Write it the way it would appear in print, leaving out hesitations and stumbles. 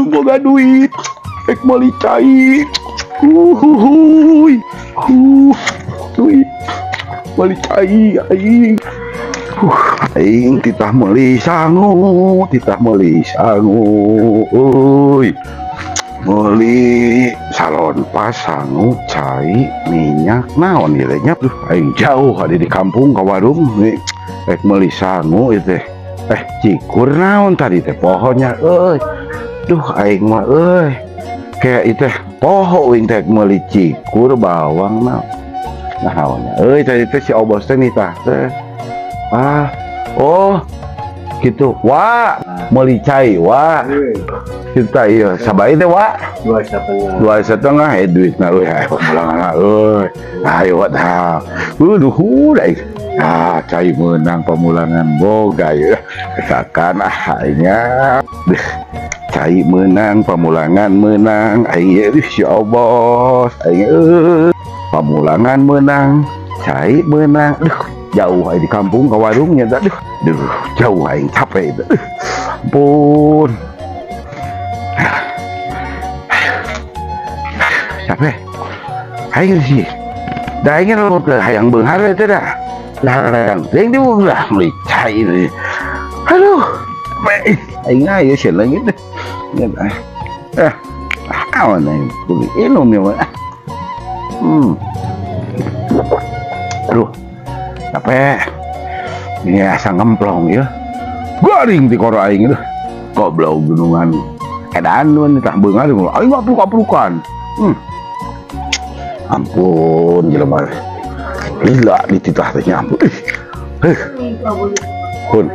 Boga duit rek meuli cai. Duit meuli cai aing. Aing titah meuli sangu euy. Meuli salon pas sangu cai minyak naon ieu nya tuh aing jauh ada di kampung ka warung nih rek meuli sangu ieu teh cikur naon tadi teh pohonnya euy. Duh aing mah euy kayak itu poho wing teh meuli cikur bawang naonnya euy tadi teh si obos teh nitah teh oh gitu wa meuli cai wa kita iya sabai teh wa 2,5 duitna euy ayo pulangan euy ayo tah duhur aing cai menang pemulangan boga ya katakan akhirnya cai menang pemulangan menang aing si obos aing pemulangan menang cai menang jauh di kampung ke warungnya jauh aing capek ampun capek aing sih da aing lo ke hayang beunghar teh dah larang ting di ulah meuli cai ini aduh aing aya sieun lagi teh awan aing kudu inum ya aduh capek ini asa ngemplong ya garing di koro aing itu goblok gunungan edan nu tah beunghar aing mah peluk-pelukan ampun jelema lila di titah teh ampun pun